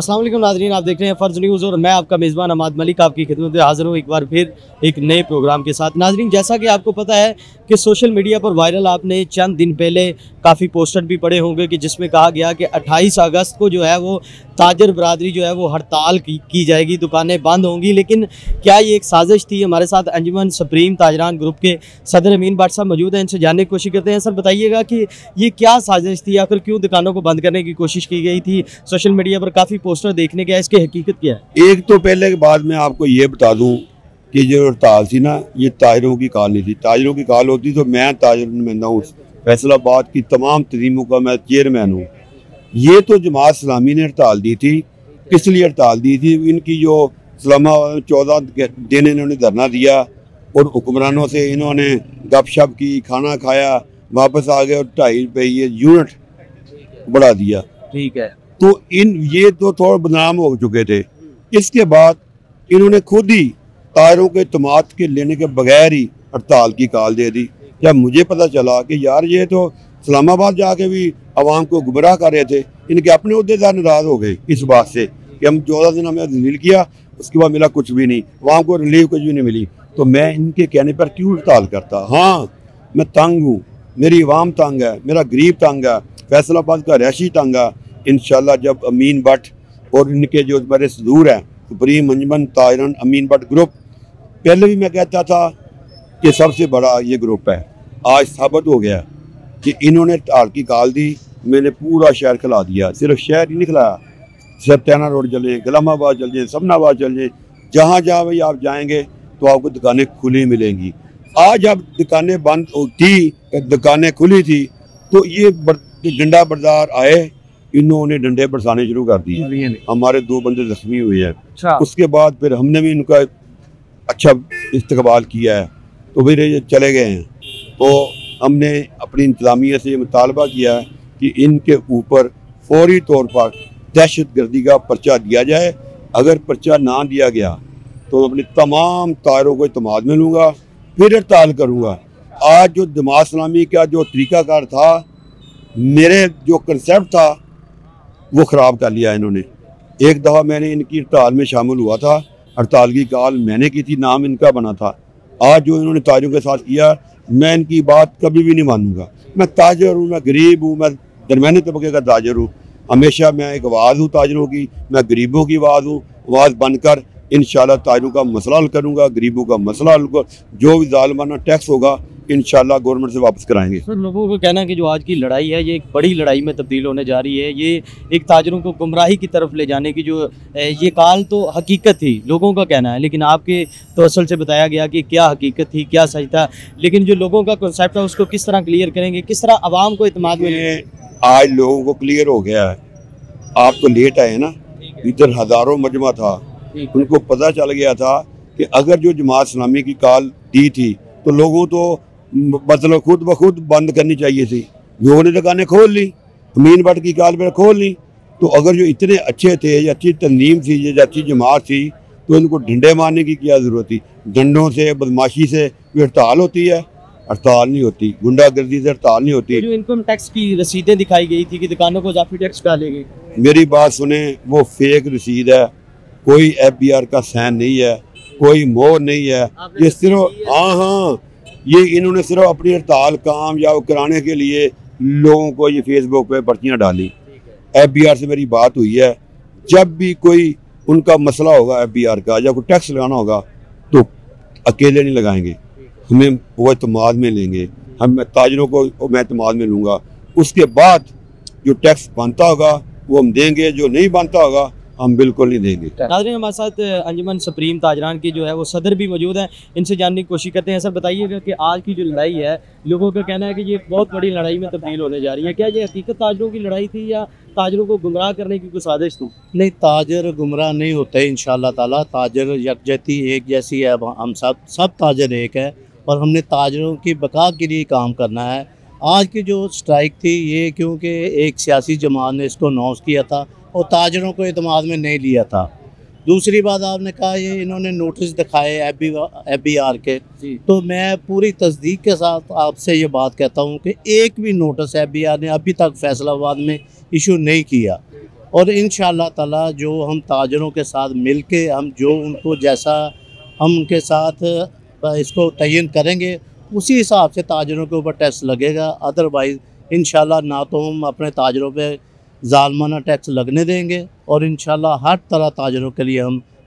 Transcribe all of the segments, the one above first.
अस्सलाम वालेकुम नाज़रीन, आप देख रहे हैं फ़र्ज़ न्यूज़ और मैं आपका मेज़बान अमाद मलिक आपकी खिदमत में हाज़िर हूँ एक बार फिर एक नए प्रोग्राम के साथ। नाज़रीन, जैसा कि आपको पता है कि सोशल मीडिया पर वायरल आपने चंद दिन पहले काफ़ी पोस्टर भी पढ़े होंगे कि जिसमें कहा गया कि 28 अगस्त को जो है वो ताजर बरादरी जो है वो हड़ताल की जाएगी, दुकानें बंद होंगी। लेकिन क्या ये एक साजिश थी? हमारे साथ अंजुमन सुप्रीम ताजरान ग्रुप के सदर अमीन भट्ट साहब मौजूद हैं, इनसे जानने की कोशिश करते हैं। सर, बताइएगा कि ये क्या साजिश थी, आखिर क्यों दुकानों को बंद करने की कोशिश की गई थी? सोशल मीडिया पर काफ़ी पोस्टर देखने के, इसकी हकीकत क्या है? एक तो पहले के बाद मैं आपको ये बता दूं कि जो हड़ताल थी ना, ये ताजरों की कॉल नहीं थी। ताजरों की कॉल होती तो मैं ताजर नुमाइंदा हूँ, फैसलाबाद की तमाम तंजीमों का मैं चेयरमैन हूँ। ये तो जमात इस्लामी ने हड़ताल दी थी। किस लिए हड़ताल दी थी? इनकी जो इस्लामाबाद में 14 दिन इन्होंने धरना दिया और हुक्मरानों से इन्होंने गपशप की, खाना खाया, वापस आ गए और 2.5 रुपये ये यूनिट बढ़ा दिया। ठीक है। तो ये तो थोड़ा बदनाम हो चुके थे। इसके बाद इन्होंने खुद ही ताजरों के तमात के लेने के बगैर ही हड़ताल की कॉल दे दी। जब मुझे पता चला कि यार ये तो इस्लामाबाद जाके भी आवाम को गुमराह कर रहे थे, इनके अपने अहदेदार नाराज हो गए इस बात से कि हम 14 दिन हमें दलील किया, उसके बाद मिला कुछ भी नहीं, आवाम को रिलीफ कुछ भी नहीं मिली। तो मैं इनके कहने पर क्यों हड़ताल करता? हाँ, मैं तंग हूँ, मेरी आवाम तंग है, मेरा गरीब तंग है, फैसलाबाद का रैशी तंग है। इंशाल्लाह जब अमीन भट्ट और इनके जो बड़े सदूर हैं, सुप्रीम अंजुमन ताजरान अमीन भट्ट ग्रुप, पहले भी मैं कहता था कि सबसे बड़ा ये ग्रुप है, आज साबित हो गया कि इन्होंने हड़ताल की कॉल दी, मैंने पूरा शहर खिला दिया। सिर्फ शहर ही नहीं खिलाया, सत्याना रोड चले, गुलामाबाद चल जाए, समनाबाद चल जाए, जहाँ जहाँ भाई आप जाएंगे तो आपको दुकानें खुली मिलेंगी। आज अब दुकानें बंद थी, दुकानें खुली थी, तो ये डंडा बरदार आए, इन्होंने डंडे बरसाने शुरू कर दिए। हमारे 2 बंदे जख्मी हुए हैं। उसके बाद फिर हमने भी इनका अच्छा इस्तकबाल किया है, तो फिर ये चले गए हैं। तो हमने अपनी इंतजामिया से मुतालबा किया है कि इनके ऊपर फौरी तौर पर दहशतगर्दी का पर्चा दिया जाए। अगर पर्चा ना दिया गया तो अपने तमाम ताजरों को इत्मीनान में लूँगा, फिर हड़ताल करूँगा। आज जो जमात इस्लामी का जो तरीक़ाकार था, मेरे जो कंसेप्ट था, वो ख़राब कर लिया इन्होंने। एक दफ़ा मैंने इनकी हड़ताल में शामिल हुआ था, हड़ताल की कॉल मैंने की थी, नाम इनका बना था। आज जो इन्होंने ताजरों के साथ किया, मैं इनकी बात कभी भी नहीं मानूंगा। मैं ताजर हूँ, मैं गरीब हूँ, मैं दरमियाने तबके का ताजर हूँ। हमेशा मैं एक आवाज़ हूँ ताजरों की, मैं गरीबों की आवाज़ हूँ। आवाज़ बनकर इंशाल्लाह ताजरों का मसला हल करूँगा, गरीबों का मसला हल कर, जो भी ज़ालिमाना टैक्स होगा इंशाल्लाह गवर्नमेंट से वापस कराएंगे। सर, लोगों का कहना है कि जो आज की लड़ाई है ये एक बड़ी लड़ाई में तब्दील होने जा रही है। ये एक ताजरों को गुमराही की तरफ ले जाने की जो ये काल तो हकीकत थी, लोगों का कहना है, लेकिन आपके तवसल से बताया गया कि क्या हकीकत थी, क्या सच था। लेकिन जो लोगों का कॉन्सेप्ट है उसको किस तरह क्लियर करेंगे, किस तरह आवाम को इत्मीनान में? आज लोगों को क्लियर हो गया है। आप तो लेट आए ना, इधर हज़ारों मजमा था, उनको पता चल गया था कि अगर जो जमात इस्लामी की कॉल दी थी तो लोगों तो मतलब खुद ब खुद बंद करनी चाहिए थी। लोगों ने दुकानें खोल ली, अमीन भट्ट की कॉल पर खोल ली। तो अगर जो इतने अच्छे थे, या अच्छी तंजीम थी, या अच्छी जमात थी, तो इनको डंडे मारने की क्या ज़रूरत थी? डंडों से, बदमाशी से हड़ताल होती है? हड़ताल नहीं होती, गुंडागर्दी से हड़ताल नहीं होती। जो इनकम टैक्स की रसीदें दिखाई गई थी कि दुकानों को इजाफी टैक्स डालेगी, मेरी बात सुने, वो फेक रसीद है, कोई FBR का साइन नहीं है, कोई मोहर नहीं है। ये सिर्फ हाँ, ये इन्होंने सिर्फ अपनी हड़ताल कामयाब कराने के लिए लोगों को ये फेसबुक पे पर्चियाँ डाली। FBR से मेरी बात हुई है, जब भी कोई उनका मसला होगा FBR का, या कोई टैक्स लगाना होगा, तो अकेले नहीं लगाएंगे, हमें वो इत्मीनान में लेंगे। हम ताजरों को मैं इत्मीनान में लूँगा। उसके बाद जो टैक्स बनता होगा वो हम देंगे, जो नहीं बनता होगा हम बिल्कुल नहीं देंगे। नाज़रीन, हमारे साथ अंजुमन सुप्रीम ताजरान की जो है वो सदर भी मौजूद हैं, इनसे जानने की कोशिश करते हैं। सर, बताइएगा कि आज की जो लड़ाई है, लोगों का कहना है कि ये बहुत बड़ी लड़ाई में तब्दील होने जा रही है। क्या ये हकीकत ताजरों की लड़ाई थी या ताजरों को गुमराह करने की कोई साजिश थी? नहीं, ताजर गुमराह नहीं होते इंशाल्लाह ताला। ताजर यकजहती एक जैसी है, हम सब ताजर एक है और हमने ताजरों की बका के लिए काम करना है। आज की जो स्ट्राइक थी ये क्योंकि एक सियासी जमात ने इसको अनाउंस किया था और ताजरों को इत्मीनान में नहीं लिया था। दूसरी बात आपने कहा ये इन्होंने नोटिस दिखाए FBR के, तो मैं पूरी तस्दीक के साथ आपसे ये बात कहता हूँ कि एक भी नोटिस FBR ने अभी तक फैसलाबाद में इशू नहीं किया। और इंशाअल्लाह ताला जो हम ताजरों के साथ मिल के हम जो उनको जैसा हम उनके साथ इसको तयन करेंगे उसी हिसाब से ताजरों के ऊपर टैक्स लगेगा। अदरवाइज़ इंशाअल्लाह ना तो हम अपने ताजरों पे ज़ालमाना टैक्स लगने देंगे और इंशाअल्लाह हर तरह ताजरों के लिए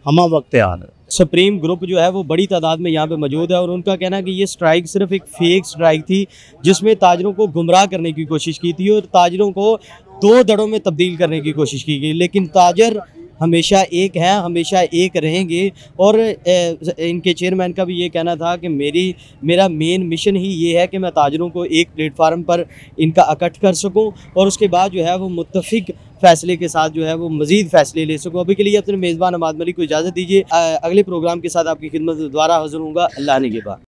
हम वक्त तैयार हैं। सुप्रीम ग्रुप जो है वो बड़ी तादाद में यहाँ पे मौजूद है और उनका कहना है कि ये स्ट्राइक सिर्फ एक फेक स्ट्राइक थी जिसमें ताजरों को गुमराह करने की कोशिश की थी और ताजरों को दो धड़ों में तब्दील करने की कोशिश की गई, लेकिन ताजर हमेशा एक हैं, हमेशा एक रहेंगे। और इनके चेयरमैन का भी ये कहना था कि मेरा मेन मिशन ही ये है कि मैं ताजरों को एक प्लेटफार्म पर इनका इकट्ठ कर सकूं और उसके बाद जो है वो मुत्तफिक फ़ैसले के साथ जो है वो मज़ीद फ़ैसले ले सकूं। अभी के लिए अपने मेज़बान अमाद मलिक को इजाज़त दीजिए। अगले प्रोग्राम के साथ आपकी खिदमत दोबारा हाज़िर होऊंगा। अल्लाह ने के बाद।